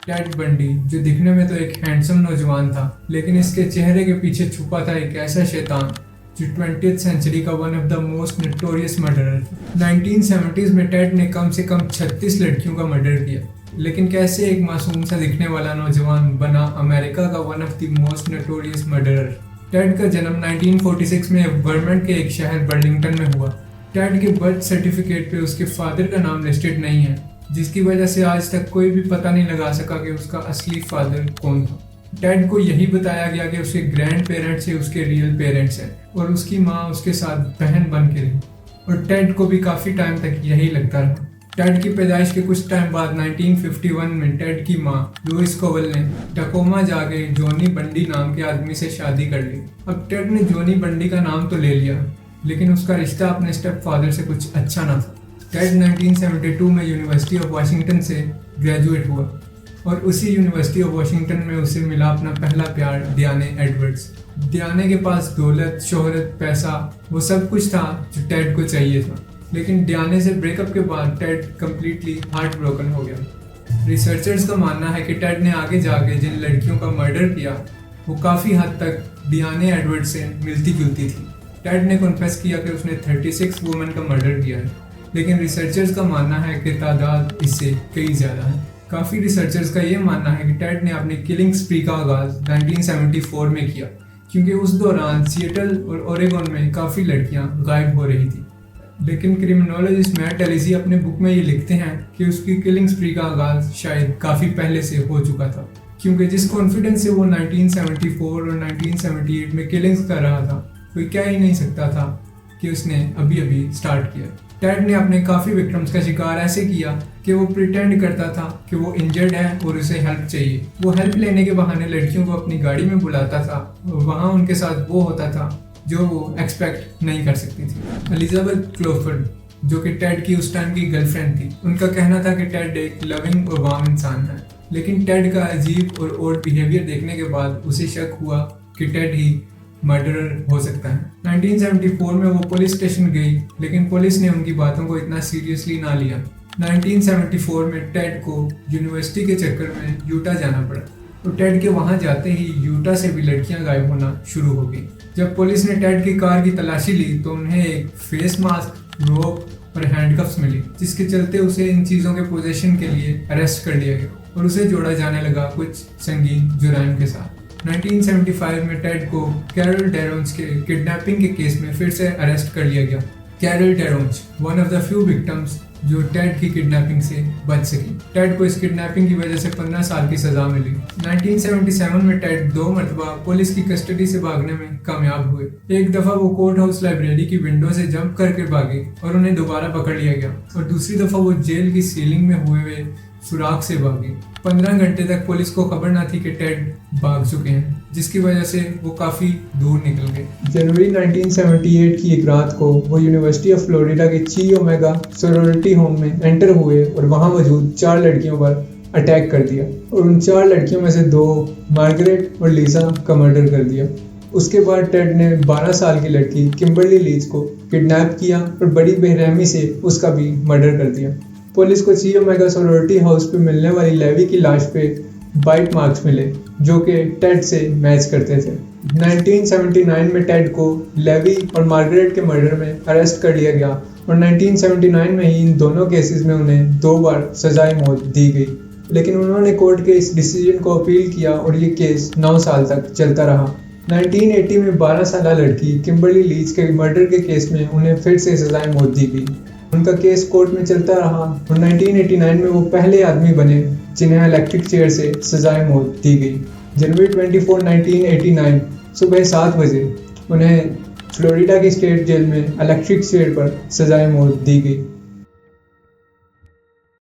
Ted Bundy, जो दिखने में तो एक हैंडसम नौजवान था, लेकिन इसके चेहरे के पीछे छुपा था एक ऐसा शैतान जो 20th सेंचुरी का one of the most notorious murderer. 1970s में टेड ने कम से कम 36 लड़कियों का मर्डर किया, लेकिन कैसे एक मासूम सा दिखने वाला नौजवान बना अमेरिका का one of the most notorious murderer. Ted का जन्म 1946 में वर्मोंट के एक शहर बर्लिंगटन में हुआ। टेड के बर्थ सर्टिफिकेट पे उसके फादर का नाम लिस्टेड नहीं है, जिसकी वजह से आज तक कोई भी पता नहीं लगा सका कि उसका असली फादर कौन था। टेड को यही बताया गया कि उसके ग्रैंड पेरेंट्स ही उसके रियल पेरेंट्स हैं और उसकी माँ उसके साथ बहन बन के रही, और टेड को भी काफ़ी टाइम तक यही लगता रहा। टेड की पैदाइश के कुछ टाइम बाद 1951 में टेड की माँ लुइस कोवल ने टकोमा जाके जॉनी बंडी नाम के आदमी से शादी कर ली। अब टेड ने जॉनी बंडी का नाम तो ले लिया, लेकिन उसका रिश्ता अपने स्टेप फादर से कुछ अच्छा ना था। टेड 1972 में यूनिवर्सिटी ऑफ वाशिंगटन से ग्रेजुएट हुआ और उसी यूनिवर्सिटी ऑफ वाशिंगटन में उसे मिला अपना पहला प्यार डियाने एडवर्ड्स। डियाने के पास दौलत, शोहरत, पैसा, वो सब कुछ था जो टेड को चाहिए था, लेकिन डियाने से ब्रेकअप के बाद टेड कम्प्लीटली हार्ट ब्रोकन हो गया। रिसर्चर्स का मानना है कि टेड ने आगे जाके जिन लड़कियों का मर्डर किया वो काफ़ी हद तक डियाने एडवर्ड्स से मिलती जुलती थी। टेड ने कन्फेस किया कि उसने 36 वुमेन का मर्डर किया है, लेकिन रिसर्चर्स का मानना है कि तादाद इससे कई ज़्यादा है। काफ़ी रिसर्चर्स का ये मानना है कि टेड ने अपनी किलिंग स्प्री का आगाज़ 1974 में किया, क्योंकि उस दौरान सिएटल और ओरेगन में काफ़ी लड़कियां गायब हो रही थी। लेकिन क्रिमिनोलॉजिस्ट मैट एलिसी अपने बुक में ये लिखते हैं कि उसकी किलिंग स्प्री का आगाज़ शायद काफ़ी पहले से हो चुका था, क्योंकि जिस कॉन्फिडेंस से वो 1974 और 1978 में किलिंग्स कर रहा था, कोई कह ही नहीं सकता था कि उसने अभी अभी स्टार्ट किया। टेड ने अपने काफ़ी विक्टिम्स का शिकार ऐसे किया कि वो प्रिटेंड करता था कि वो इंजर्ड है और उसे हेल्प चाहिए। वो हेल्प लेने के बहाने लड़कियों को अपनी गाड़ी में बुलाता था और वहाँ उनके साथ वो होता था जो वो एक्सपेक्ट नहीं कर सकती थी। एलिजाबेथ क्लोफर्ड, जो कि टेड की उस टाइम की गर्लफ्रेंड थी, उनका कहना था कि टेड एक लविंग और वार्म इंसान है, लेकिन टेड का अजीब और ओड बिहेवियर देखने के बाद उसे शक हुआ कि टेड ही मर्डरर हो सकता है। 1974 में वो पुलिस स्टेशन गई, लेकिन पुलिस ने उनकी बातों को इतना सीरियसली ना लिया। 1974 में टेड को यूनिवर्सिटी के चक्कर में यूटा जाना पड़ा, और टेड के वहाँ जाते ही यूटा से भी लड़कियाँ गायब होना शुरू हो गई। जब पुलिस ने टेड की कार की तलाशी ली तो उन्हें एक फेस मास्क, रोप और हैंडकफ्स मिली, जिसके चलते उसे इन चीज़ों के पोजीशन के लिए अरेस्ट कर लिया गया और उसे जोड़ा जाने लगा कुछ संगीन जुराइम के साथ। 1975 में टेड को कैरल डेरोन्स के किडनैपिंग के केस में फिर से अरेस्ट कर लिया गया। Carol DaRonch one of the few victims जो टेड की किडनैपिंग से बच सकी। टेड को इस किडनैपिंग की वजह से 15 साल की सजा मिली। 1977 में टेड 2 मरतबा पुलिस की कस्टडी से भागने में कामयाब हुए। एक दफ़ा वो कोर्ट हाउस लाइब्रेरी की विंडो से जंप करके भागे और उन्हें दोबारा पकड़ लिया गया, और दूसरी दफ़ा वो जेल की सीलिंग में हुए सुराख से भागे। 15 घंटे तक पुलिस को खबर ना थी कि टेड भाग चुके हैं, जिसकी वजह से वो काफ़ी दूर निकल गए। जनवरी 1978 की एक रात को वो यूनिवर्सिटी ऑफ फ्लोरिडा के ची ओमेगा सोरोरिटी होम में एंटर हुए और वहाँ मौजूद 4 लड़कियों पर अटैक कर दिया, और उन 4 लड़कियों में से 2 मार्गरेट और लीसा का मर्डर कर दिया। उसके बाद टेड ने 12 साल की लड़की किम्बरली लीज को किडनैप किया और बड़ी बेरहमी से उसका भी मर्डर कर दिया। पुलिस को ची ओमेगा सोरोरिटी हाउस पे मिलने वाली लेवी की लाश पे बाइट मार्क्स मिले, जो कि टेड से मैच करते थे। 1979 में टेड को लेवी और मार्गरेट के मर्डर में अरेस्ट कर लिया गया, और 1979 में ही इन दोनों केसेस में उन्हें 2 बार सजाए मौत दी गई, लेकिन उन्होंने कोर्ट के इस डिसीजन को अपील किया और ये केस 9 साल तक चलता रहा। 1980 में 12 साल लड़की किम्बरली लीज के मर्डर के केस में उन्हें फिर से सजाए मौत दी गई। उनका केस कोर्ट में चलता रहा और 1989 में वो पहले आदमी बने जिन्हें इलेक्ट्रिक चेयर से सजाए मौत दी गई। जनवरी 24, 1989 सुबह 7 बजे उन्हें फ्लोरिडा की स्टेट जेल में इलेक्ट्रिक चेयर पर सजाए मौत दी गई।